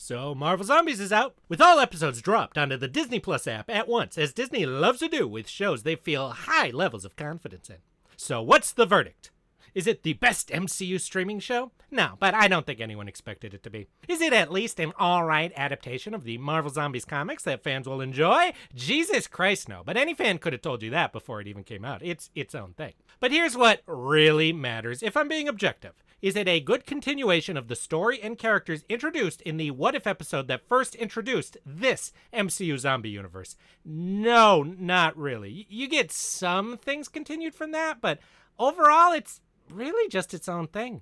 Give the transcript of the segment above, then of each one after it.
So Marvel Zombies is out, with all episodes dropped onto the Disney Plus app at once, as Disney loves to do with shows they feel high levels of confidence in. So what's the verdict? Is it the best MCU streaming show? No, but I don't think anyone expected it to be. Is it at least an alright adaptation of the Marvel Zombies comics that fans will enjoy? Jesus Christ, no. But any fan could have told you that before it even came out. It's its own thing. But here's what really matters, if I'm being objective. Is it a good continuation of the story and characters introduced in the What If episode that first introduced this MCU zombie universe? No, not really. You get some things continued from that, but overall it's really just its own thing.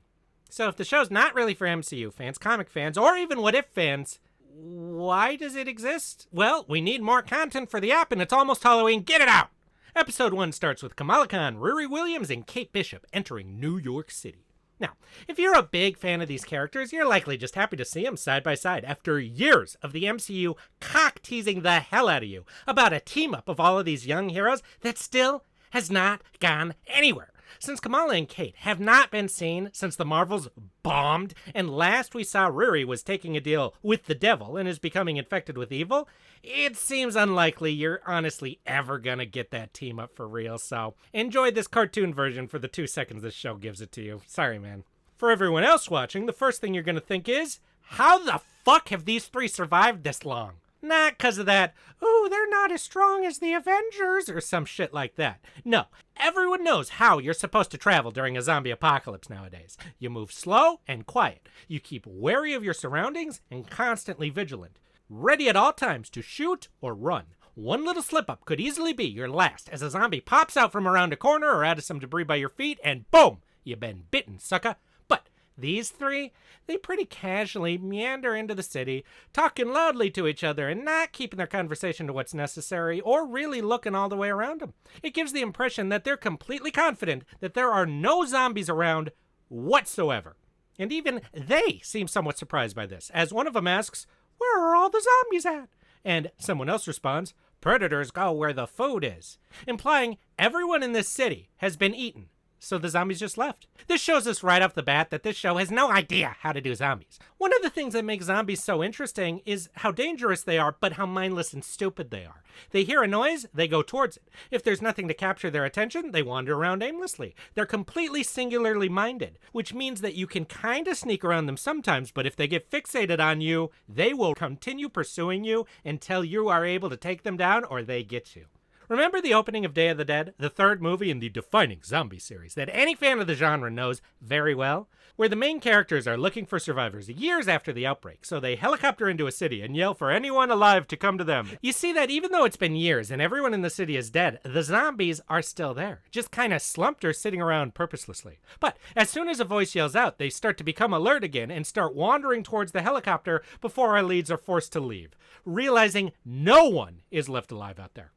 So if the show's not really for MCU fans, comic fans, or even What If fans, why does it exist? Well, we need more content for the app and it's almost Halloween. Get it out! Episode 1 starts with Kamala Kahn, Riri Williams, and Kate Bishop entering New York City. Now, if you're a big fan of these characters, you're likely just happy to see them side by side after years of the MCU cock-teasing the hell out of you about a team-up of all of these young heroes that still has not gone anywhere. Since Kamala and Kate have not been seen since the Marvels bombed, and last we saw Riri was taking a deal with the devil and is becoming infected with evil, it seems unlikely you're honestly ever gonna get that team up for real, so enjoy this cartoon version for the 2 seconds this show gives it to you. Sorry, man. For everyone else watching, the first thing you're gonna think is, how the fuck have these three survived this long? Not because of that, ooh, they're not as strong as the Avengers, or some shit like that. No, everyone knows how you're supposed to travel during a zombie apocalypse nowadays. You move slow and quiet. You keep wary of your surroundings and constantly vigilant. Ready at all times to shoot or run. One little slip-up could easily be your last as a zombie pops out from around a corner or out of some debris by your feet, and boom, you've been bitten, sucker. But these three, they pretty casually meander into the city, talking loudly to each other and not keeping their conversation to what's necessary or really looking all the way around them. It gives the impression that they're completely confident that there are no zombies around whatsoever. And even they seem somewhat surprised by this, as one of them asks, "Where are all the zombies at?" And someone else responds, "Predators go where the food is," implying everyone in this city has been eaten. So the zombies just left. This shows us right off the bat that this show has no idea how to do zombies. One of the things that makes zombies so interesting is how dangerous they are, but how mindless and stupid they are. They hear a noise, they go towards it. If there's nothing to capture their attention, they wander around aimlessly. They're completely singularly minded, which means that you can kind of sneak around them sometimes, but if they get fixated on you, they will continue pursuing you until you are able to take them down or they get you. Remember the opening of Day of the Dead, the third movie in the defining zombie series that any fan of the genre knows very well? Where the main characters are looking for survivors years after the outbreak, so they helicopter into a city and yell for anyone alive to come to them. You see that even though it's been years and everyone in the city is dead, the zombies are still there, just kind of slumped or sitting around purposelessly. But as soon as a voice yells out, they start to become alert again and start wandering towards the helicopter before our leads are forced to leave, realizing no one is left alive out there.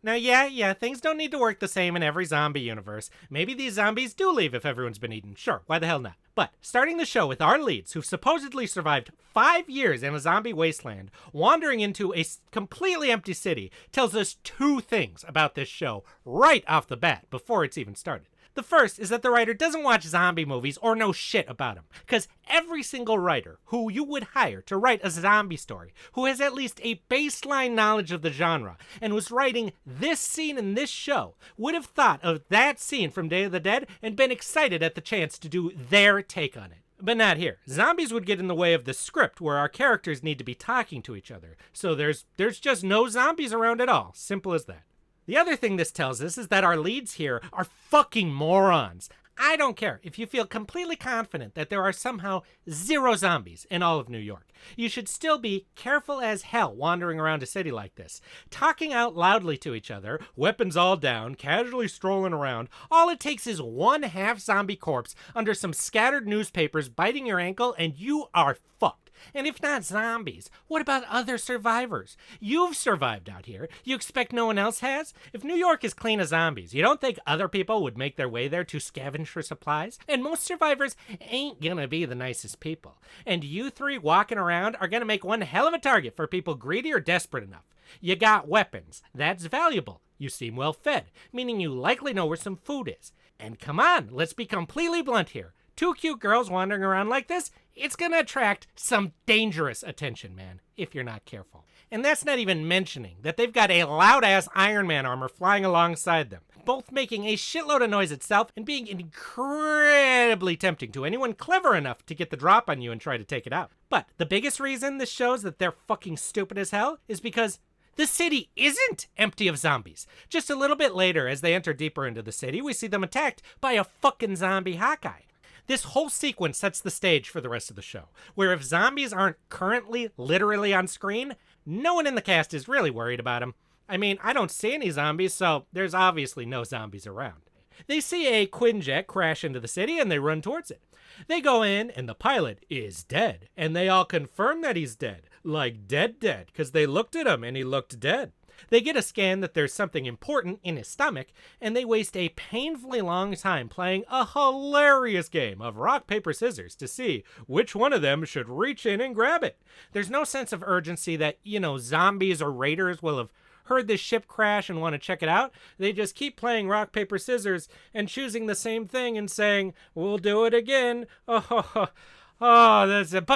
Now, yeah, things don't need to work the same in every zombie universe. Maybe these zombies do leave if everyone's been eaten. Sure, why the hell not? But starting the show with our leads who've supposedly survived 5 years in a zombie wasteland, wandering into a completely empty city, tells us 2 things about this show right off the bat before it's even started. The first is that the writer doesn't watch zombie movies or know shit about them, because every single writer who you would hire to write a zombie story, who has at least a baseline knowledge of the genre, and was writing this scene in this show, would have thought of that scene from Day of the Dead and been excited at the chance to do their take on it. But not here. Zombies would get in the way of the script where our characters need to be talking to each other, so there's just no zombies around at all. Simple as that. The other thing this tells us is that our leads here are fucking morons. I don't care if you feel completely confident that there are somehow 0 zombies in all of New York. You should still be careful as hell wandering around a city like this, talking out loudly to each other, weapons all down, casually strolling around. All it takes is one half-zombie corpse under some scattered newspapers biting your ankle and you are fucked. And if not zombies, what about other survivors? You've survived out here. You expect no one else has? If New York is clean of zombies, you don't think other people would make their way there to scavenge for supplies? And most survivors ain't gonna be the nicest people. And you three walking around are gonna make one hell of a target for people greedy or desperate enough. You got weapons. That's valuable. You seem well fed, meaning you likely know where some food is. And come on, let's be completely blunt here. 2 cute girls wandering around like this, it's gonna attract some dangerous attention, man, if you're not careful. And that's not even mentioning that they've got a loud-ass Iron Man armor flying alongside them, both making a shitload of noise itself and being incredibly tempting to anyone clever enough to get the drop on you and try to take it out. But the biggest reason this shows that they're fucking stupid as hell is because the city isn't empty of zombies. Just a little bit later, as they enter deeper into the city, we see them attacked by a fucking zombie Hawkeye. This whole sequence sets the stage for the rest of the show, where if zombies aren't currently literally on screen, no one in the cast is really worried about them. I mean, I don't see any zombies, so there's obviously no zombies around. They see a Quinjet crash into the city and they run towards it. They go in and the pilot is dead, and they all confirm that he's dead. Like dead, because they looked at him and he looked dead. They get a scan that there's something important in his stomach, and they waste a painfully long time playing a hilarious game of rock, paper, scissors to see which one of them should reach in and grab it. There's no sense of urgency that, zombies or raiders will have heard this ship crash and want to check it out. They just keep playing rock, paper, scissors and choosing the same thing and saying, we'll do it again. But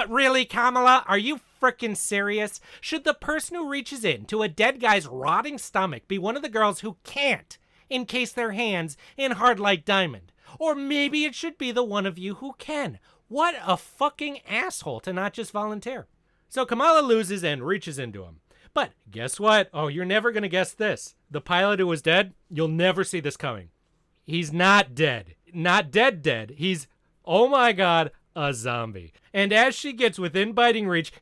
really, Kamala, are you frickin' serious? Should the person who reaches in to a dead guy's rotting stomach be one of the girls who can't encase their hands in hard like diamond? Or maybe it should be the one of you who can. What a fucking asshole to not just volunteer. So Kamala loses and reaches into him. But guess what? Oh, you're never gonna guess this. The pilot who was dead, you'll never see this coming. He's not dead. Not dead. He's, oh my god, a zombie. And as she gets within biting reach,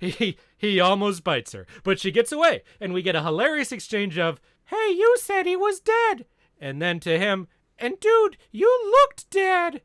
he almost bites her. But she gets away, and we get a hilarious exchange of, hey, you said he was dead. And then to him, and dude, you looked dead.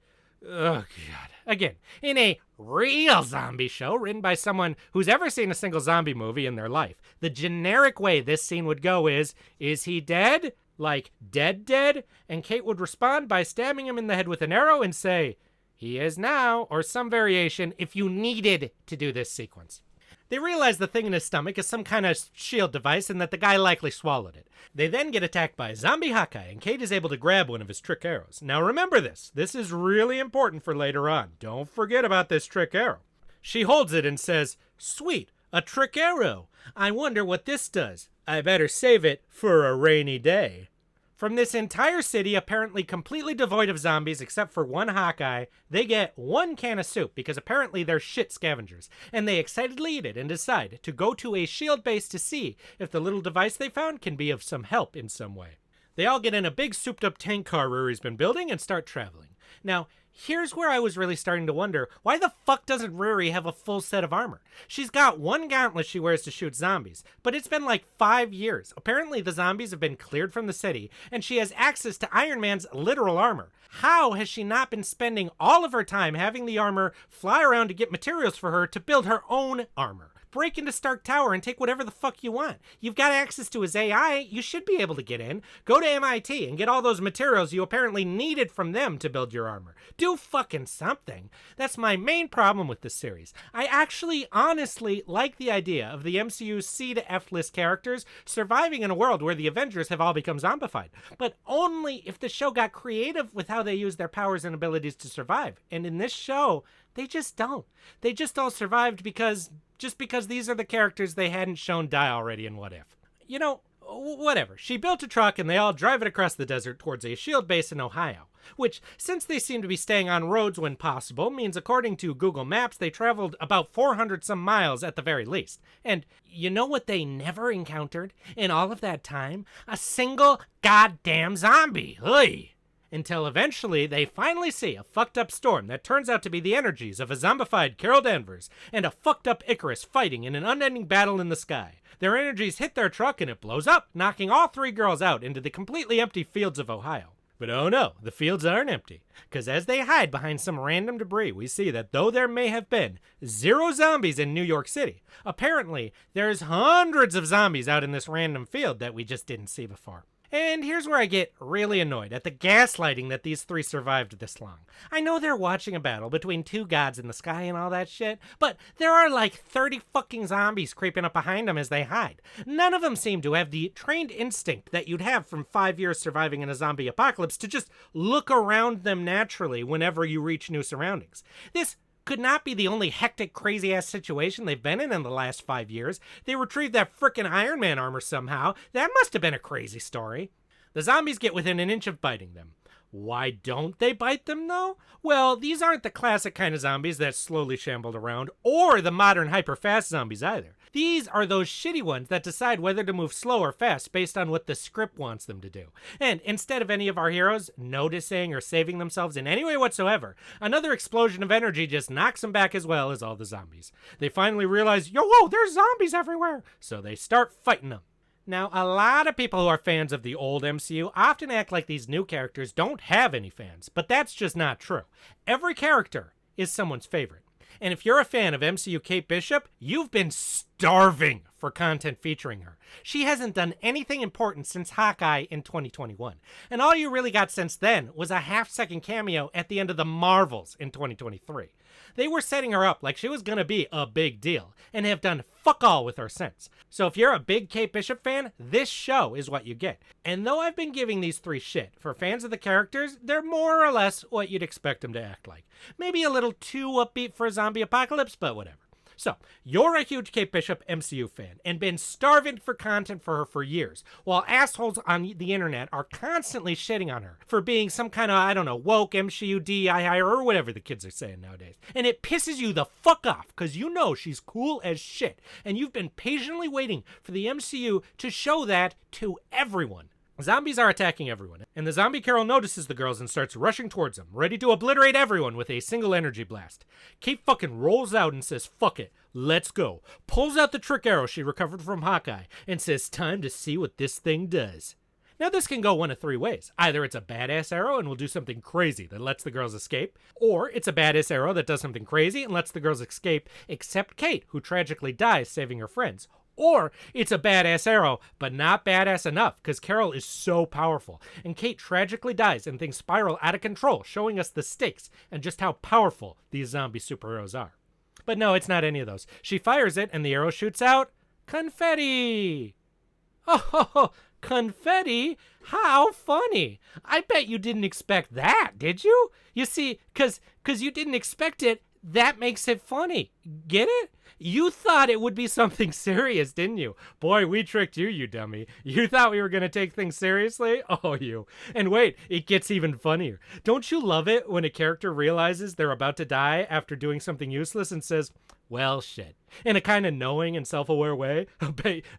Oh, God. Again, in a real zombie show written by someone who's ever seen a single zombie movie in their life, the generic way this scene would go is he dead? Like, dead? And Kate would respond by stabbing him in the head with an arrow and say, he is now, or some variation if you needed to do this sequence. They realize the thing in his stomach is some kind of shield device and that the guy likely swallowed it. They then get attacked by a zombie Hawkeye, and Kate is able to grab one of his trick arrows. Now remember this. This is really important for later on. Don't forget about this trick arrow. She holds it and says, sweet, a trick arrow. I wonder what this does. I better save it for a rainy day. From this entire city, apparently completely devoid of zombies except for one Hawkeye, they get one can of soup because apparently they're shit scavengers, and they excitedly eat it and decide to go to a S.H.I.E.L.D. base to see if the little device they found can be of some help in some way. They all get in a big souped-up tank car Riri's been building and start traveling. Now, here's where I was really starting to wonder, why the fuck doesn't Riri have a full set of armor? She's got one gauntlet she wears to shoot zombies, but it's been like 5 years. Apparently the zombies have been cleared from the city, and she has access to Iron Man's literal armor. How has she not been spending all of her time having the armor fly around to get materials for her to build her own armor? Break into Stark Tower and take whatever the fuck you want. You've got access to his AI, you should be able to get in. Go to MIT and get all those materials you apparently needed from them to build your armor. Do fucking something. That's my main problem with this series. I actually honestly like the idea of the MCU's C to F list characters surviving in a world where the Avengers have all become zombified, but only if the show got creative with how they use their powers and abilities to survive. And in this show, they just don't. They just all survived because these are the characters they hadn't shown die already in What If. Whatever. She built a truck and they all drive it across the desert towards a S.H.I.E.L.D. base in Ohio, which, since they seem to be staying on roads when possible, means according to Google Maps they traveled about 400 some miles at the very least. And you know what they never encountered in all of that time? A single goddamn zombie. Hey! Until eventually they finally see a fucked up storm that turns out to be the energies of a zombified Carol Danvers and a fucked up Icarus fighting in an unending battle in the sky. Their energies hit their truck and it blows up, knocking all 3 girls out into the completely empty fields of Ohio. But oh no, the fields aren't empty, because as they hide behind some random debris, we see that though there may have been 0 zombies in New York City, apparently there's hundreds of zombies out in this random field that we just didn't see before. And here's where I get really annoyed at the gaslighting that these 3 survived this long. I know they're watching a battle between 2 gods in the sky and all that shit, but there are like 30 fucking zombies creeping up behind them as they hide. None of them seem to have the trained instinct that you'd have from 5 years surviving in a zombie apocalypse to just look around them naturally whenever you reach new surroundings. This could not be the only hectic, crazy-ass situation they've been in the last 5 years. They retrieved that frickin' Iron Man armor somehow. That must have been a crazy story. The zombies get within an inch of biting them. Why don't they bite them, though? Well, these aren't the classic kind of zombies that slowly shambled around, or the modern hyper-fast zombies either. These are those shitty ones that decide whether to move slow or fast based on what the script wants them to do. And instead of any of our heroes noticing or saving themselves in any way whatsoever, another explosion of energy just knocks them back as well as all the zombies. They finally realize, yo, whoa, there's zombies everywhere! So they start fighting them. Now, a lot of people who are fans of the old MCU often act like these new characters don't have any fans, but that's just not true. Every character is someone's favorite. And if you're a fan of MCU Kate Bishop, you've been starving for content featuring her. She hasn't done anything important since Hawkeye in 2021. And all you really got since then was a half-second cameo at the end of the Marvels in 2023. They were setting her up like she was going to be a big deal, and have done fuck all with her since. So if you're a big Kate Bishop fan, this show is what you get. And though I've been giving these three shit, for fans of the characters, they're more or less what you'd expect them to act like. Maybe a little too upbeat for a zombie apocalypse, but whatever. So, you're a huge Kate Bishop MCU fan and been starving for content for her for years, while assholes on the internet are constantly shitting on her for being some kind of, I don't know, woke MCU DIY or whatever the kids are saying nowadays. And it pisses you the fuck off because you know she's cool as shit, and you've been patiently waiting for the MCU to show that to everyone. Zombies are attacking everyone, and the zombie Carol notices the girls and starts rushing towards them, ready to obliterate everyone with a single energy blast. Kate fucking rolls out and says, fuck it, let's go. Pulls out the trick arrow she recovered from Hawkeye and says, time to see what this thing does. Now this can go one of three ways. Either it's a badass arrow and will do something crazy that lets the girls escape, or it's a badass arrow that does something crazy and lets the girls escape, except Kate, who tragically dies saving her friends. Or it's a badass arrow, but not badass enough, because Carol is so powerful, and Kate tragically dies and things spiral out of control, showing us the stakes and just how powerful these zombie superheroes are. But no, it's not any of those. She fires it, and the arrow shoots out confetti. Oh, confetti? How funny. I bet you didn't expect that, did you? You see, because you didn't expect it, that makes it funny. Get it? You thought it would be something serious, didn't you? Boy, we tricked you, you dummy. You thought we were going to take things seriously? Oh, you. And wait, it gets even funnier. Don't you love it when a character realizes they're about to die after doing something useless and says, well, shit, in a kind of knowing and self-aware way?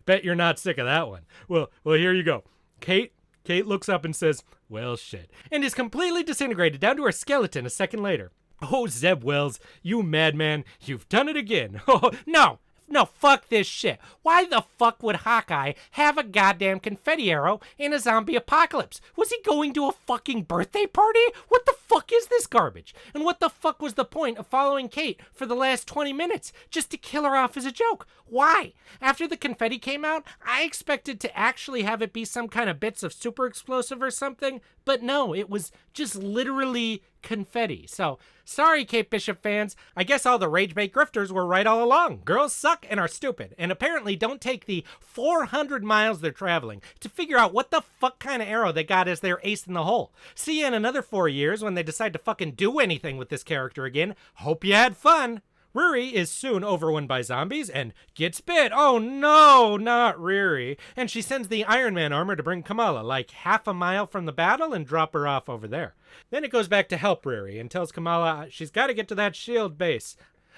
Bet you're not sick of that one. Well, here you go. Kate looks up and says, well, shit, and is completely disintegrated down to her skeleton a second later. Oh, Zeb Wells, you madman, you've done it again. Oh, no, fuck this shit. Why the fuck would Hawkeye have a goddamn confetti arrow in a zombie apocalypse? Was he going to a fucking birthday party? What the fuck is this garbage? And what the fuck was the point of following Kate for the last 20 minutes? Just to kill her off as a joke? Why? After the confetti came out, I expected to actually have it be some kind of bits of super explosive or something, but no, it was just literally confetti. So, sorry, Kate Bishop fans. I guess all the rage-bait grifters were right all along. Girls suck and are stupid, and apparently don't take the 400 miles they're traveling to figure out what the fuck kind of arrow they got as their ace in the hole. See you in another 4 years when they decide to fucking do anything with this character again. Hope you had fun. Riri is soon overrun by zombies and gets bit. Oh no, not Riri. And she sends the Iron Man armor to bring Kamala like half a mile from the battle and drop her off over there. Then it goes back to help Riri and tells Kamala she's got to get to that shield base.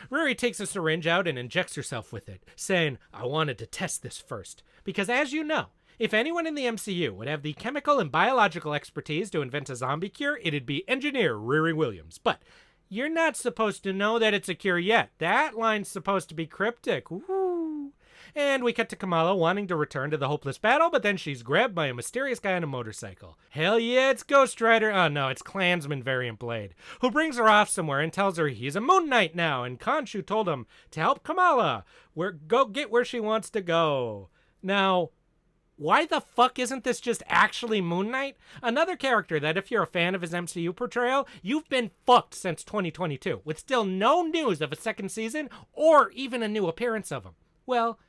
Riri takes a syringe out and injects herself with it, saying, I wanted to test this first. Because as you know, if anyone in the MCU would have the chemical and biological expertise to invent a zombie cure, it'd be engineer Riri Williams. But you're not supposed to know that it's a cure yet. That line's supposed to be cryptic. Woo. And we cut to Kamala wanting to return to the hopeless battle, but then she's grabbed by a mysterious guy on a motorcycle. Hell yeah, it's Ghost Rider. Oh no, it's Klansman Variant Blade, who brings her off somewhere and tells her he's a Moon Knight now, and Khonshu told him to help Kamala go get where she wants to go. Now, why the fuck isn't this just actually Moon Knight? Another character that if you're a fan of his MCU portrayal, you've been fucked since 2022, with still no news of a second season or even a new appearance of him. Well,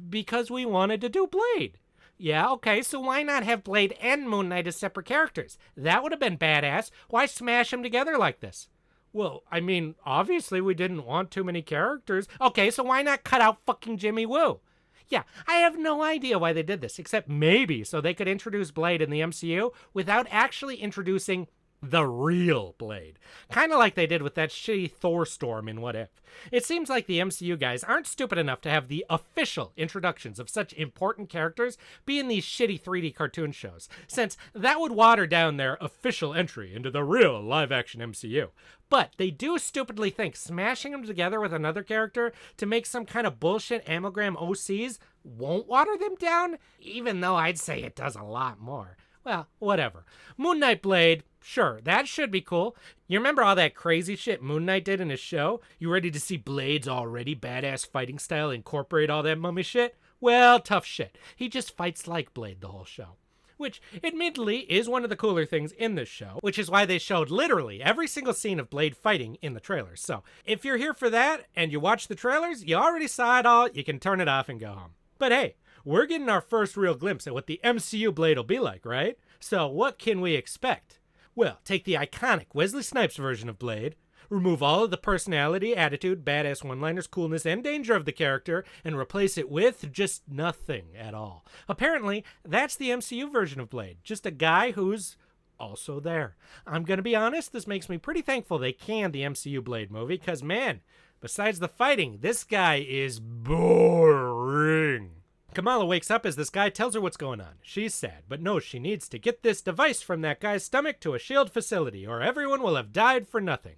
because we wanted to do Blade. Yeah, okay, so why not have Blade and Moon Knight as separate characters? That would have been badass. Why smash them together like this? Well, I mean, obviously we didn't want too many characters. Okay, so why not cut out fucking Jimmy Woo? Yeah, I have no idea why they did this, except maybe so they could introduce Blade in the MCU without actually introducing the real Blade. Kind of like they did with that shitty Thor storm in What If. It seems like the MCU guys aren't stupid enough to have the official introductions of such important characters be in these shitty 3D cartoon shows, since that would water down their official entry into the real live-action MCU. But they do stupidly think smashing them together with another character to make some kind of bullshit amalgam OCs won't water them down, even though I'd say it does a lot more. Well, whatever. Moon Knight Blade, sure, that should be cool. You remember all that crazy shit Moon Knight did in his show? You ready to see Blade's already badass fighting style incorporate all that mummy shit? Well, tough shit. He just fights like Blade the whole show. Which, admittedly, is one of the cooler things in this show, which is why they showed literally every single scene of Blade fighting in the trailers. So, if you're here for that, and you watch the trailers, you already saw it all, you can turn it off and go home. But hey, we're getting our first real glimpse at what the MCU Blade will be like, right? So what can we expect? Well, take the iconic Wesley Snipes version of Blade, remove all of the personality, attitude, badass one-liners, coolness, and danger of the character, and replace it with just nothing at all. Apparently, that's the MCU version of Blade, just a guy who's also there. I'm gonna be honest, this makes me pretty thankful they canned the MCU Blade movie, because man, besides the fighting, this guy is boring. Kamala wakes up as this guy tells her what's going on. She's sad, but knows she needs to get this device from that guy's stomach to a SHIELD facility, or everyone will have died for nothing.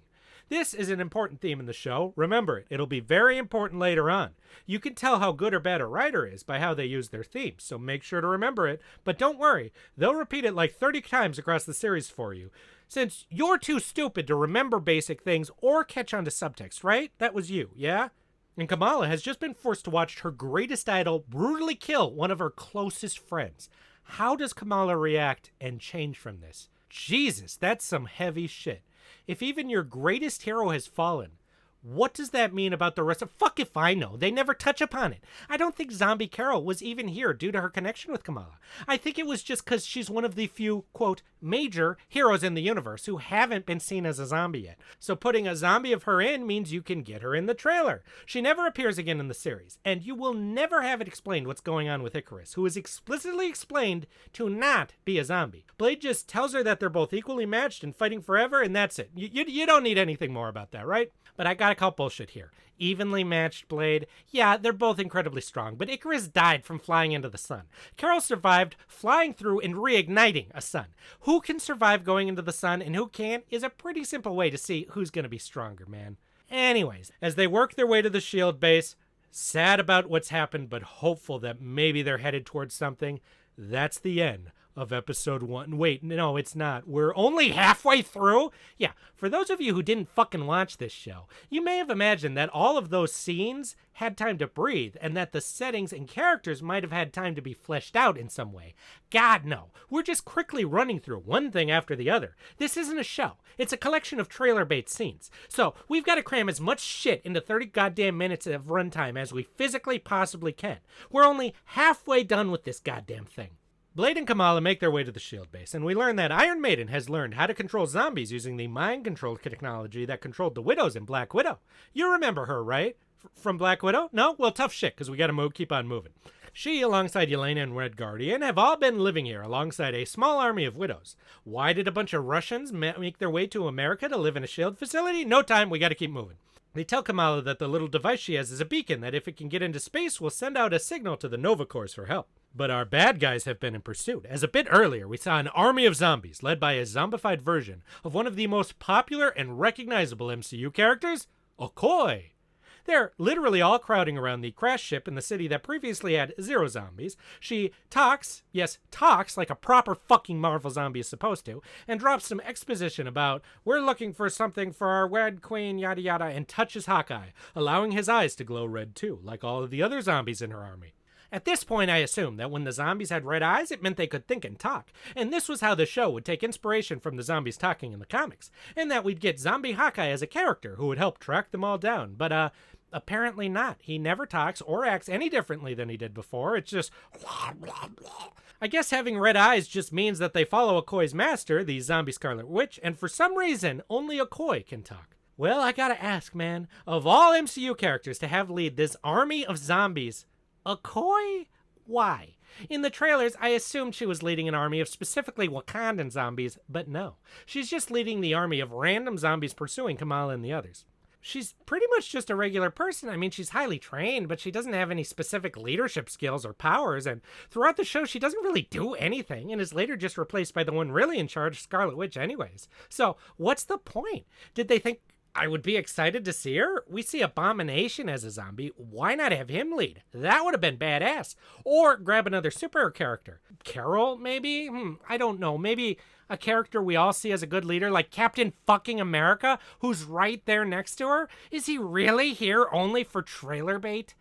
This is an important theme in the show. Remember it. It'll be very important later on. You can tell how good or bad a writer is by how they use their themes, so make sure to remember it. But don't worry, they'll repeat it like 30 times across the series for you, since you're too stupid to remember basic things or catch on to subtext, right? That was you, yeah? And Kamala has just been forced to watch her greatest idol brutally kill one of her closest friends. How does Kamala react and change from this? Jesus, that's some heavy shit. If even your greatest hero has fallen, what does that mean about the rest of... Fuck if I know. They never touch upon it. I don't think Zombie Carol was even here due to her connection with Kamala. I think it was just because she's one of the few, quote, major heroes in the universe who haven't been seen as a zombie yet. So putting a zombie of her in means you can get her in the trailer. She never appears again in the series, and you will never have it explained what's going on with Icarus, who is explicitly explained to not be a zombie. Blade just tells her that they're both equally matched and fighting forever, and that's it. You don't need anything more about that, right? But I gotta call bullshit here. Evenly matched Blade. Yeah, they're both incredibly strong, but Icarus died from flying into the sun. Carol survived flying through and reigniting a sun. Who can survive going into the sun and who can't is a pretty simple way to see who's gonna be stronger, man. Anyways, as they work their way to the SHIELD base, sad about what's happened, but hopeful that maybe they're headed towards something, that's the end of episode 1. Wait, no, it's not. We're only halfway through? Yeah, for those of you who didn't fucking watch this show, you may have imagined that all of those scenes had time to breathe and that the settings and characters might have had time to be fleshed out in some way. God, no. We're just quickly running through one thing after the other. This isn't a show. It's a collection of trailer-bait scenes. So, we've got to cram as much shit into 30 goddamn minutes of runtime as we physically possibly can. We're only halfway done with this goddamn thing. Blade and Kamala make their way to the SHIELD base, and we learn that Iron Maiden has learned how to control zombies using the mind-control technology that controlled the Widows in Black Widow. You remember her, right? From Black Widow? No? Well, tough shit, because we gotta keep on moving. She, alongside Yelena and Red Guardian, have all been living here alongside a small army of widows. Why did a bunch of Russians make their way to America to live in a SHIELD facility? No time, we gotta keep moving. They tell Kamala that the little device she has is a beacon that if it can get into space will send out a signal to the Nova Corps for help. But our bad guys have been in pursuit, as a bit earlier we saw an army of zombies led by a zombified version of one of the most popular and recognizable MCU characters, Okoye. They're literally all crowding around the crash ship in the city that previously had 0 zombies. She talks, yes, talks like a proper fucking Marvel zombie is supposed to, and drops some exposition about, we're looking for something for our Red Queen, yada yada, and touches Hawkeye, allowing his eyes to glow red too, like all of the other zombies in her army. At this point, I assumed that when the zombies had red eyes, it meant they could think and talk, and this was how the show would take inspiration from the zombies talking in the comics, and that we'd get Zombie Hawkeye as a character who would help track them all down, but apparently not. He never talks or acts any differently than he did before. It's just... I guess having red eyes just means that they follow Okoye's master, the zombie Scarlet Witch, and for some reason, only Okoye can talk. Well, I gotta ask, man, of all MCU characters to have lead this army of zombies, Okoye? Why? In the trailers, I assumed she was leading an army of specifically Wakandan zombies, but no. She's just leading the army of random zombies pursuing Kamala and the others. She's pretty much just a regular person. I mean, she's highly trained, but she doesn't have any specific leadership skills or powers, and throughout the show, she doesn't really do anything, and is later just replaced by the one really in charge, Scarlet Witch, anyways. So, what's the point? Did they think I would be excited to see her? We see Abomination as a zombie. Why not have him lead? That would have been badass. Or grab another superhero character. Carol, maybe? I don't know. Maybe a character we all see as a good leader, like Captain fucking America, who's right there next to her? Is he really here only for trailer bait?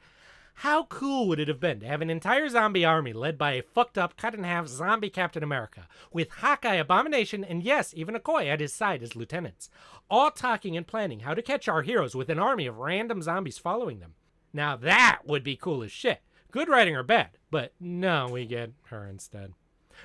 How cool would it have been to have an entire zombie army led by a fucked up, cut in half zombie Captain America, with Hawkeye, Abomination, and yes, even Okoye at his side as lieutenants, all talking and planning how to catch our heroes with an army of random zombies following them? Now that would be cool as shit. Good writing or bad, but no, we get her instead.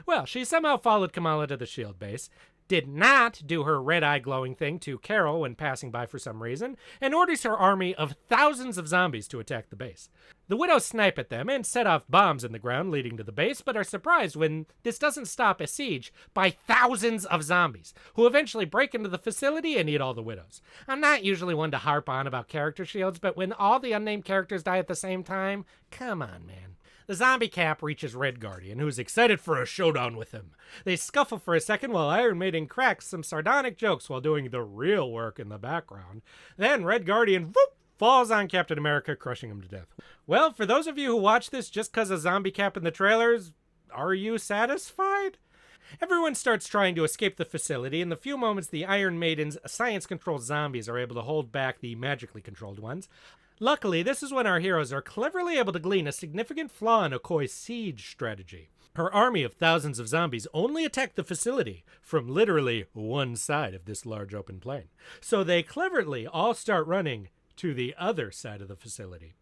Well, she somehow followed Kamala to the SHIELD base, did not do her red-eye glowing thing to Carol when passing by for some reason, and orders her army of thousands of zombies to attack the base. The Widows snipe at them and set off bombs in the ground leading to the base, but are surprised when this doesn't stop a siege by thousands of zombies, who eventually break into the facility and eat all the Widows. I'm not usually one to harp on about character shields, but when all the unnamed characters die at the same time, come on, man. The zombie Cap reaches Red Guardian, who's excited for a showdown with him. They scuffle for a second while Iron Maiden cracks some sardonic jokes while doing the real work in the background. Then Red Guardian, whoop, falls on Captain America, crushing him to death. Well, for those of you who watch this just because of Zombie Cap in the trailers, are you satisfied? Everyone starts trying to escape the facility. In the few moments the Iron Maiden's science-controlled zombies are able to hold back the magically controlled ones. Luckily, this is when our heroes are cleverly able to glean a significant flaw in Okoye's siege strategy. Her army of thousands of zombies only attack the facility from literally one side of this large open plain. So they cleverly all start running to the other side of the facility.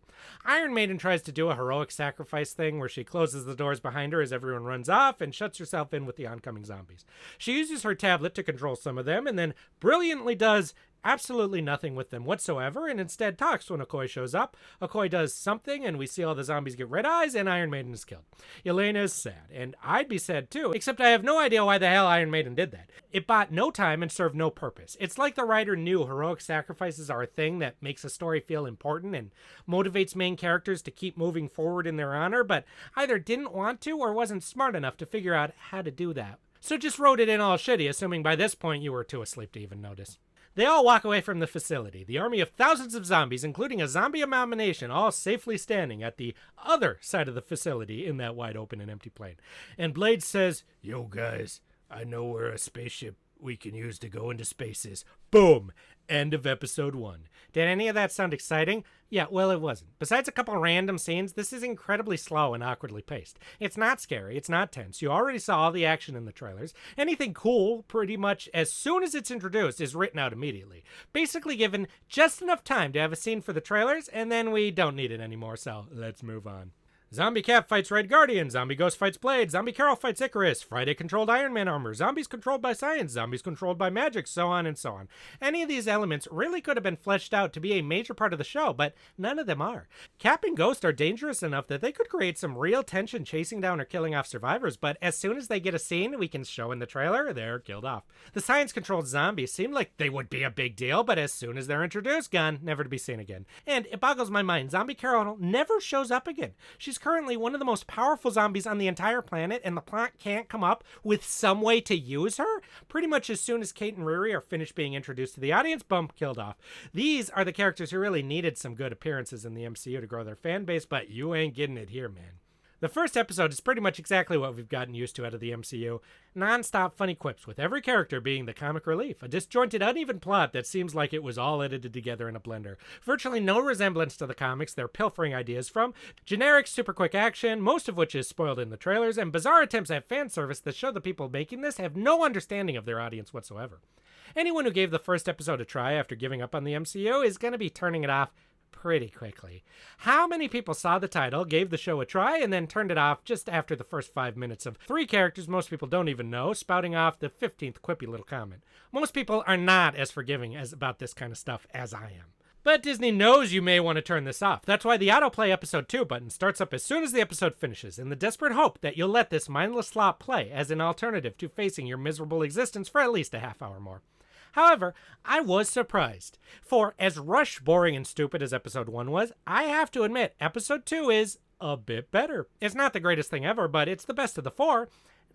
Iron Maiden tries to do a heroic sacrifice thing where she closes the doors behind her as everyone runs off and shuts herself in with the oncoming zombies. She uses her tablet to control some of them and then brilliantly does absolutely nothing with them whatsoever, and instead talks when Okoye shows up. Okoye does something, and we see all the zombies get red eyes, and Iron Maiden is killed. Yelena is sad, and I'd be sad too, except I have no idea why the hell Iron Maiden did that. It bought no time and served no purpose. It's like the writer knew heroic sacrifices are a thing that makes a story feel important and motivates main characters to keep moving forward in their honor, but either didn't want to or wasn't smart enough to figure out how to do that. So just wrote it in all shitty, assuming by this point you were too asleep to even notice. They all walk away from the facility, the army of thousands of zombies, including a zombie abomination, all safely standing at the other side of the facility in that wide open and empty plain. And Blade says, "Yo guys, I know where a spaceship we can use to go into space is." Boom! End of episode 1. Did any of that sound exciting? Yeah, well, it wasn't. Besides a couple random scenes, this is incredibly slow and awkwardly paced. It's not scary, it's not tense. You already saw all the action in the trailers. Anything cool, pretty much as soon as it's introduced, is written out immediately. Basically given just enough time to have a scene for the trailers, and then we don't need it anymore, so let's move on. Zombie Cap fights Red Guardian, Zombie Ghost fights Blade, Zombie Carol fights Icarus, Friday controlled Iron Man armor, zombies controlled by science, zombies controlled by magic, so on and so on. Any of these elements really could have been fleshed out to be a major part of the show, but none of them are. Cap and Ghost are dangerous enough that they could create some real tension chasing down or killing off survivors, but as soon as they get a scene we can show in the trailer, they're killed off. The science-controlled zombies seem like they would be a big deal, but as soon as they're introduced, gone, never to be seen again. And it boggles my mind, Zombie Carol never shows up again. She's currently one of the most powerful zombies on the entire planet, and the plot can't come up with some way to use her? Pretty much as soon as Kate and Riri are finished being introduced to the audience, boom, killed off. These are the characters who really needed some good appearances in the MCU to grow their fan base, but you ain't getting it here, man. The first episode is pretty much exactly what we've gotten used to out of the MCU. Non-stop funny quips, with every character being the comic relief. A disjointed, uneven plot that seems like it was all edited together in a blender. Virtually no resemblance to the comics they're pilfering ideas from. Generic, super quick action, most of which is spoiled in the trailers, and bizarre attempts at fan service that show the people making this have no understanding of their audience whatsoever. Anyone who gave the first episode a try after giving up on the MCU is going to be turning it off pretty quickly. How many people saw the title, gave the show a try, and then turned it off just after the first 5 minutes of 3 characters most people don't even know, spouting off the 15th quippy little comment? Most people are not as forgiving as about this kind of stuff as I am. But Disney knows you may want to turn this off. That's why the autoplay episode 2 button starts up as soon as the episode finishes, in the desperate hope that you'll let this mindless slop play as an alternative to facing your miserable existence for at least a half hour more. However, I was surprised. For as rush, boring, and stupid as episode 1 was, I have to admit, episode 2 is a bit better. It's not the greatest thing ever, but it's the best of the 4.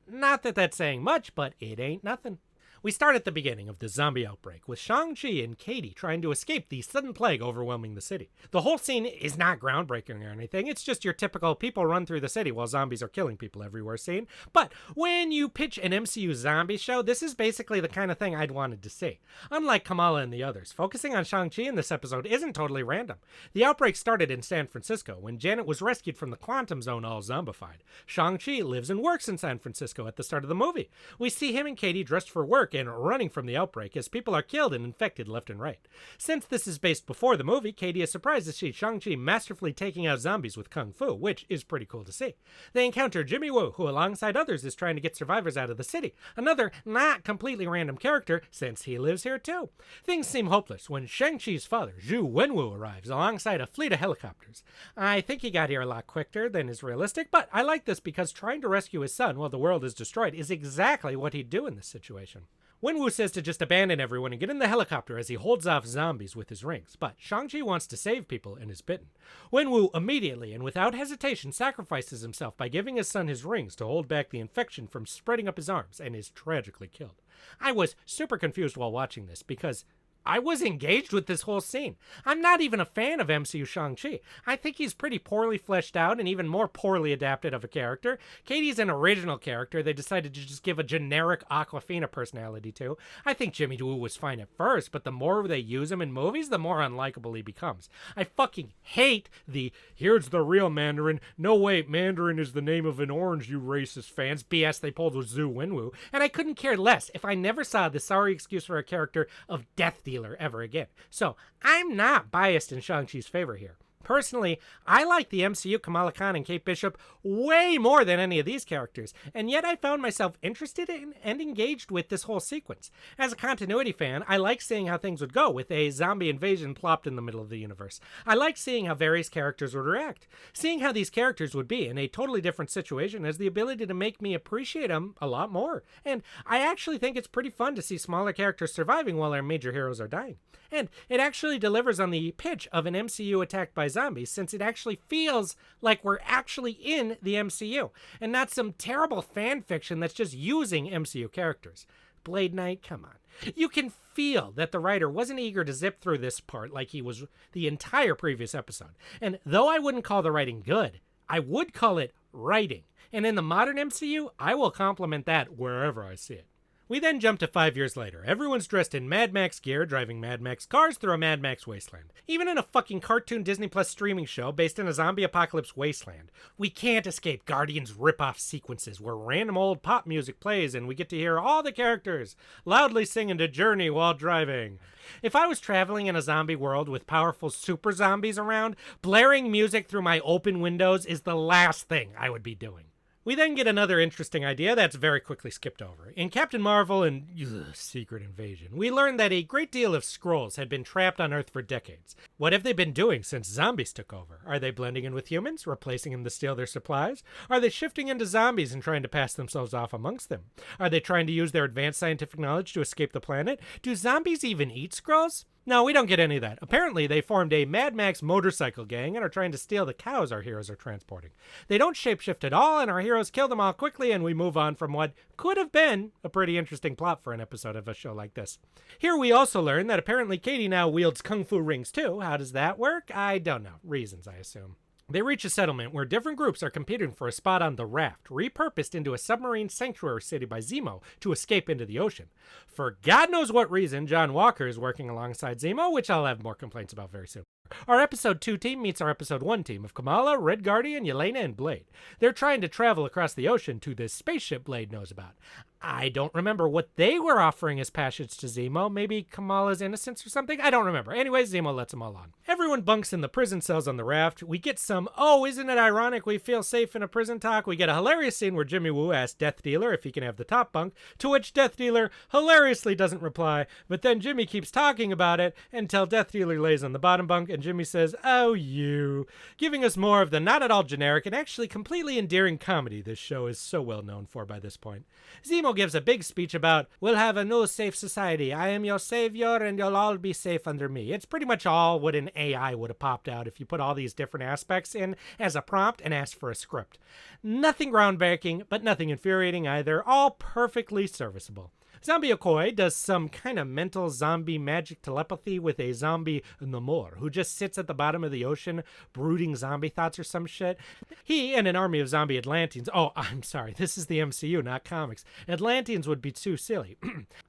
Not that that's saying much, but it ain't nothing. We start at the beginning of the zombie outbreak, with Shang-Chi and Katie trying to escape the sudden plague overwhelming the city. The whole scene is not groundbreaking or anything, it's just your typical people run through the city while zombies are killing people everywhere scene. But when you pitch an MCU zombie show, this is basically the kind of thing I'd wanted to see. Unlike Kamala and the others, focusing on Shang-Chi in this episode isn't totally random. The outbreak started in San Francisco, when Janet was rescued from the quantum zone all zombified. Shang-Chi lives and works in San Francisco at the start of the movie. We see him and Katie dressed for work and running from the outbreak as people are killed and infected left and right. Since this is based before the movie, Katie is surprised to see Shang-Chi masterfully taking out zombies with kung fu, which is pretty cool to see. They encounter Jimmy Woo, who alongside others is trying to get survivors out of the city, another not completely random character since he lives here too. Things seem hopeless when Shang-Chi's father, Zhu Wenwu, arrives alongside a fleet of helicopters. I think he got here a lot quicker than is realistic, but I like this because trying to rescue his son while the world is destroyed is exactly what he'd do in this situation. Wenwu says to just abandon everyone and get in the helicopter as he holds off zombies with his rings, but Shang-Chi wants to save people and is bitten. Wenwu immediately and without hesitation sacrifices himself by giving his son his rings to hold back the infection from spreading up his arms and is tragically killed. I was super confused while watching this because I was engaged with this whole scene. I'm not even a fan of MCU Shang-Chi. I think he's pretty poorly fleshed out and even more poorly adapted of a character. Katie's an original character they decided to just give a generic Awkwafina personality to. I think Jimmy Woo was fine at first, but the more they use him in movies, the more unlikable he becomes. I fucking hate the "here's the real Mandarin, no wait, Mandarin is the name of an orange, you racist fans" BS they pulled with Zhu Wenwu, and I couldn't care less if I never saw the sorry excuse for a character of death dealer ever again. So I'm not biased in Shang-Chi's favor here. Personally, I like the MCU Kamala Kahn and Kate Bishop way more than any of these characters, and yet I found myself interested in and engaged with this whole sequence. As a continuity fan, I like seeing how things would go with a zombie invasion plopped in the middle of the universe. I like seeing how various characters would react. Seeing how these characters would be in a totally different situation has the ability to make me appreciate them a lot more. And I actually think it's pretty fun to see smaller characters surviving while our major heroes are dying. And it actually delivers on the pitch of an MCU attacked by zombies, since it actually feels like we're actually in the MCU, and not some terrible fan fiction that's just using MCU characters. Blade Knight, come on. You can feel that the writer wasn't eager to zip through this part like he was the entire previous episode. And though I wouldn't call the writing good, I would call it writing. And in the modern MCU, I will compliment that wherever I see it. We then jump to 5 years later. Everyone's dressed in Mad Max gear, driving Mad Max cars through a Mad Max wasteland. Even in a fucking cartoon Disney Plus streaming show based in a zombie apocalypse wasteland, we can't escape Guardians rip-off sequences where random old pop music plays and we get to hear all the characters loudly singing to Journey while driving. If I was traveling in a zombie world with powerful super zombies around, blaring music through my open windows is the last thing I would be doing. We then get another interesting idea that's very quickly skipped over. In Captain Marvel and Secret Invasion, we learned that a great deal of Skrulls had been trapped on Earth for decades. What have they been doing since zombies took over? Are they blending in with humans, replacing them to steal their supplies? Are they shifting into zombies and trying to pass themselves off amongst them? Are they trying to use their advanced scientific knowledge to escape the planet? Do zombies even eat Skrulls? No, we don't get any of that. Apparently, they formed a Mad Max motorcycle gang and are trying to steal the cows our heroes are transporting. They don't shapeshift at all, and our heroes kill them all quickly, and we move on from what could have been a pretty interesting plot for an episode of a show like this. Here we also learn that apparently Katie now wields kung fu rings too. How does that work? I don't know. Reasons, I assume. They reach a settlement where different groups are competing for a spot on the raft, repurposed into a submarine sanctuary city by Zemo to escape into the ocean. For God knows what reason, John Walker is working alongside Zemo, which I'll have more complaints about very soon. Our episode 2 team meets our episode 1 team of Kamala, Red Guardian, Yelena, and Blade. They're trying to travel across the ocean to this spaceship Blade knows about. I don't remember what they were offering as passage to Zemo. Maybe Kamala's innocence or something? I don't remember. Anyway, Zemo lets them all on. Everyone bunks in the prison cells on the raft. We get some, oh, isn't it ironic we feel safe in a prison talk? We get a hilarious scene where Jimmy Woo asks Death Dealer if he can have the top bunk, to which Death Dealer hilariously doesn't reply, but then Jimmy keeps talking about it until Death Dealer lays on the bottom bunk and Jimmy says, oh, you, giving us more of the not at all generic and actually completely endearing comedy this show is so well known for by this point. Zemo gives a big speech about, we'll have a new safe society. I am your savior and you'll all be safe under me. It's pretty much all what an AI would have popped out if you put all these different aspects in as a prompt and asked for a script. Nothing groundbreaking, but nothing infuriating either. All perfectly serviceable. Zombie Okoye does some kind of mental zombie magic telepathy with a zombie Namor, who just sits at the bottom of the ocean brooding zombie thoughts or some shit. He and an army of zombie Atlanteans, oh, I'm sorry, this is the MCU, not comics. Atlanteans would be too silly.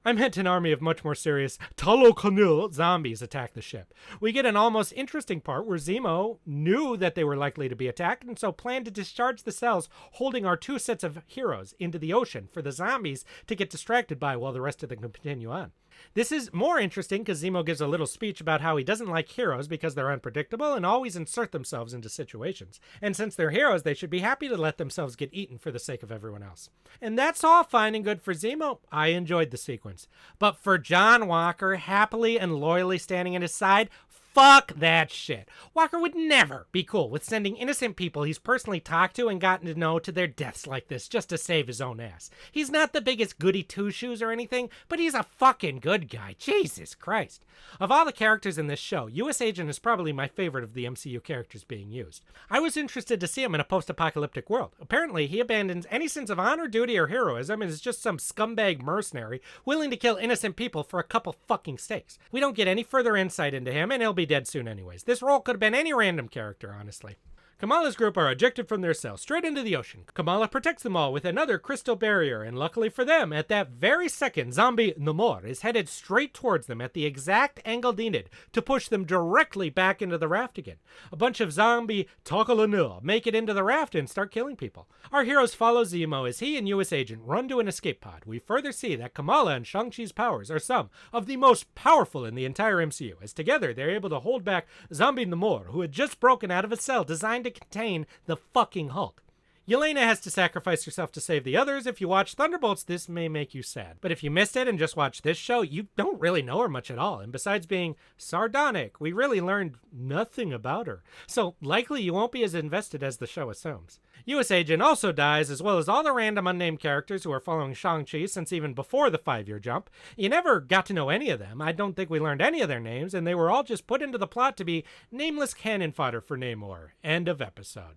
I meant an army of much more serious Talokanil zombies attack the ship. We get an almost interesting part where Zemo knew that they were likely to be attacked and so planned to discharge the cells holding our two sets of heroes into the ocean for the zombies to get distracted by while the rest of them can continue on. This is more interesting because Zemo gives a little speech about how he doesn't like heroes because they're unpredictable and always insert themselves into situations. And since they're heroes, they should be happy to let themselves get eaten for the sake of everyone else. And that's all fine and good for Zemo. I enjoyed the sequence. But for John Walker, happily and loyally standing at his side, fuck that shit. Walker would never be cool with sending innocent people he's personally talked to and gotten to know to their deaths like this just to save his own ass. He's not the biggest goody two-shoes or anything, but he's a fucking good guy. Jesus Christ. Of all the characters in this show, U.S. Agent is probably my favorite of the MCU characters being used. I was interested to see him in a post-apocalyptic world. Apparently, he abandons any sense of honor, duty, or heroism and is just some scumbag mercenary willing to kill innocent people for a couple fucking steaks. We don't get any further insight into him, and he'll be dead soon anyways. This role could have been any random character, honestly. Kamala's group are ejected from their cell, straight into the ocean. Kamala protects them all with another crystal barrier, and luckily for them, at that very second, zombie Namor is headed straight towards them at the exact angle needed to push them directly back into the raft again. A bunch of zombie Tokalanil make it into the raft and start killing people. Our heroes follow Zemo as he and U.S. Agent run to an escape pod. We further see that Kamala and Shang-Chi's powers are some of the most powerful in the entire MCU, as together they're able to hold back zombie Namor, who had just broken out of a cell designed to contain the fucking Hulk. Yelena has to sacrifice herself to save the others. If you watch Thunderbolts, this may make you sad. But if you missed it and just watched this show, you don't really know her much at all. And besides being sardonic, we really learned nothing about her. So likely you won't be as invested as the show assumes. U.S. Agent also dies, as well as all the random unnamed characters who are following Shang-Chi since even before the 5-year jump. You never got to know any of them. I don't think we learned any of their names, and they were all just put into the plot to be nameless cannon fodder for Namor. End of episode.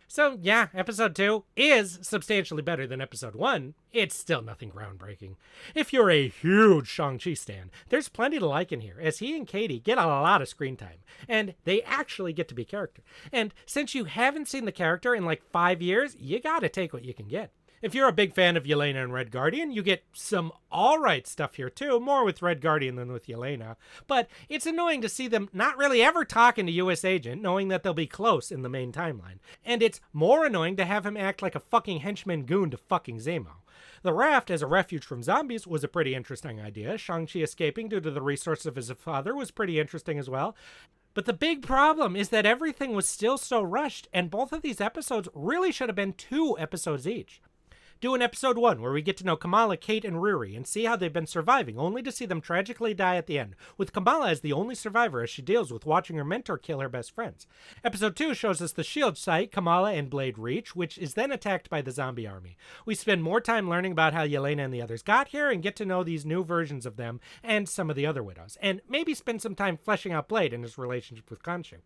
So yeah, episode 2 is substantially better than episode 1. It's still nothing groundbreaking. If you're a huge Shang-Chi stan, there's plenty to like in here, as he and Katie get a lot of screen time, and they actually get to be character. And since you haven't seen the character in like 5 years, you gotta take what you can get. If you're a big fan of Yelena and Red Guardian, you get some alright stuff here too, more with Red Guardian than with Yelena. But it's annoying to see them not really ever talking to U.S. Agent, knowing that they'll be close in the main timeline. And it's more annoying to have him act like a fucking henchman goon to fucking Zemo. The raft as a refuge from zombies was a pretty interesting idea. Shang-Chi escaping due to the resources of his father was pretty interesting as well. But the big problem is that everything was still so rushed, and both of these episodes really should have been 2 episodes each. Do an episode 1 where we get to know Kamala, Kate, and Riri and see how they've been surviving, only to see them tragically die at the end, with Kamala as the only survivor as she deals with watching her mentor kill her best friends. Episode 2 shows us the S.H.I.E.L.D. site Kamala and Blade reach, which is then attacked by the zombie army. We spend more time learning about how Yelena and the others got here and get to know these new versions of them and some of the other widows, and maybe spend some time fleshing out Blade and his relationship with Khonshu.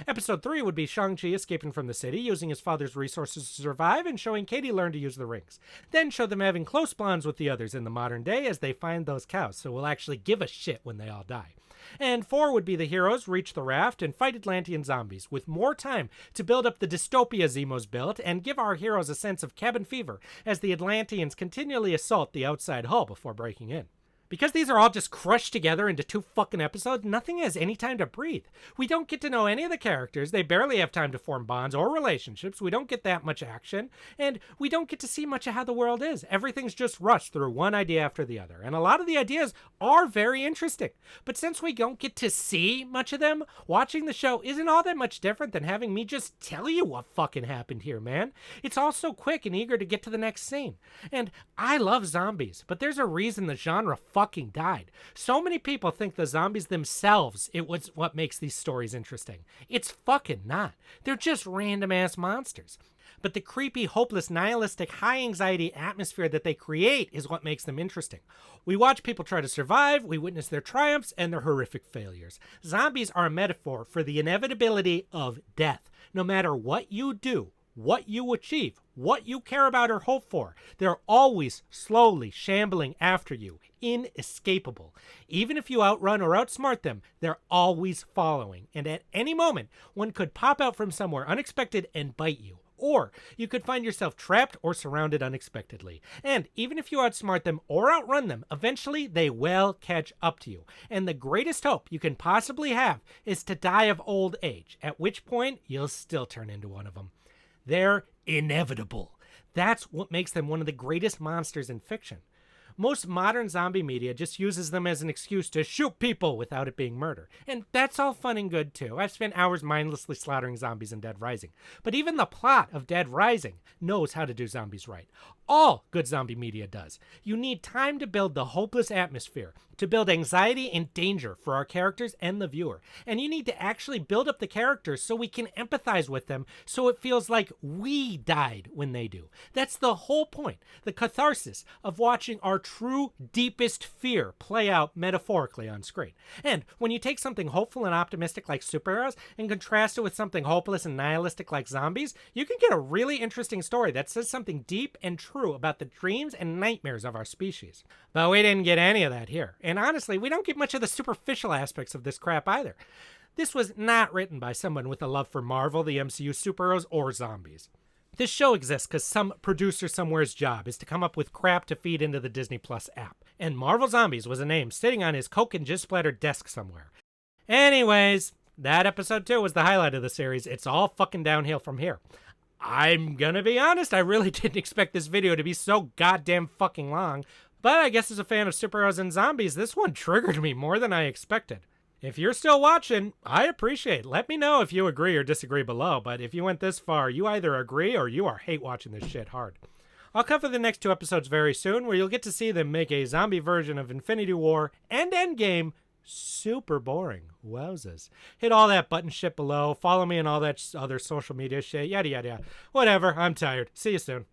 Episode 3 would be Shang-Chi escaping from the city, using his father's resources to survive, and showing Katie learn to use the rings. Then show them having close bonds with the others in the modern day as they find those cows, so we'll actually give a shit when they all die. And 4 would be the heroes reach the raft and fight Atlantean zombies, with more time to build up the dystopia Zemo's built and give our heroes a sense of cabin fever as the Atlanteans continually assault the outside hull before breaking in. Because these are all just crushed together into 2 fucking episodes, nothing has any time to breathe. We don't get to know any of the characters, they barely have time to form bonds or relationships, we don't get that much action, and we don't get to see much of how the world is. Everything's just rushed through one idea after the other, and a lot of the ideas are very interesting. But since we don't get to see much of them, watching the show isn't all that much different than having me just tell you what fucking happened here, man. It's all so quick and eager to get to the next scene. And I love zombies, but there's a reason the genre fucking died. So many people think the zombies themselves it was what makes these stories interesting. It's fucking not. They're just random ass monsters. But the creepy, hopeless, nihilistic, high anxiety atmosphere that they create is what makes them interesting. We watch people try to survive, we witness their triumphs and their horrific failures. Zombies are a metaphor for the inevitability of death. No matter what you do, what you achieve, what you care about or hope for, they're always slowly shambling after you, inescapable. Even if you outrun or outsmart them, they're always following, and at any moment, one could pop out from somewhere unexpected and bite you. Or you could find yourself trapped or surrounded unexpectedly. And even if you outsmart them or outrun them, eventually they will catch up to you. And the greatest hope you can possibly have is to die of old age, at which point you'll still turn into one of them. They're inevitable. That's what makes them one of the greatest monsters in fiction. Most modern zombie media just uses them as an excuse to shoot people without it being murder. And that's all fun and good too. I've spent hours mindlessly slaughtering zombies in Dead Rising. But even the plot of Dead Rising knows how to do zombies right. All good zombie media does. You need time to build the hopeless atmosphere, to build anxiety and danger for our characters and the viewer. And you need to actually build up the characters so we can empathize with them so it feels like we died when they do. That's the whole point. The catharsis of watching our true deepest fear play out metaphorically on screen. And when you take something hopeful and optimistic like superheroes and contrast it with something hopeless and nihilistic like zombies, you can get a really interesting story that says something deep and true about the dreams and nightmares of our species. But we didn't get any of that here. And honestly, we don't get much of the superficial aspects of this crap either. This was not written by someone with a love for Marvel, the MCU superheroes, or zombies. This show exists because some producer somewhere's job is to come up with crap to feed into the Disney Plus app. And Marvel Zombies was a name sitting on his coke and jizz splattered desk somewhere. Anyways, that episode 2 was the highlight of the series. It's all fucking downhill from here. I'm gonna be honest, I really didn't expect this video to be so goddamn fucking long, but I guess as a fan of superheroes and zombies, this one triggered me more than I expected. If you're still watching, I appreciate it. Let me know if you agree or disagree below, but if you went this far, you either agree or you are hate watching this shit hard. I'll cover the next 2 episodes very soon, where you'll get to see them make a zombie version of Infinity War and Endgame super boring. Wowzers. Hit all that button shit below. Follow me on all that other social media shit. Yada, yada, yada. Whatever. I'm tired. See you soon.